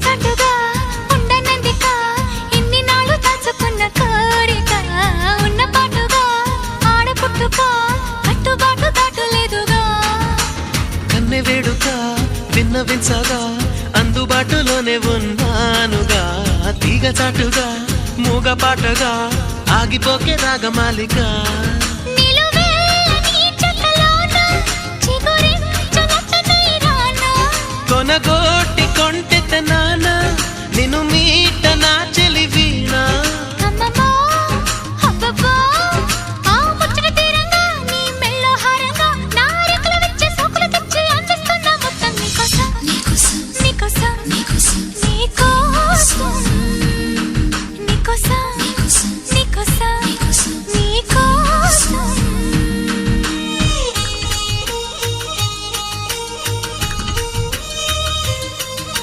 చాటుగా ఉండనందిక ఇన్ని నాళ్ళు దాచుకున్న కోరిక ఉన్న పాటుగా ఆడపుట్టుక కట్టుబాటు దాటులేదుగా కన్నె వేడుక విన్నవించగా అందుబాటులోనే ఉన్నానుగా తీగ చాటుగా మూగ పాటగా ఆగిపోకే రాగమాలిక కొనగోటి కొంటెత నాన్న నిన్ను మీట నా చెలి వీణ నీకోసం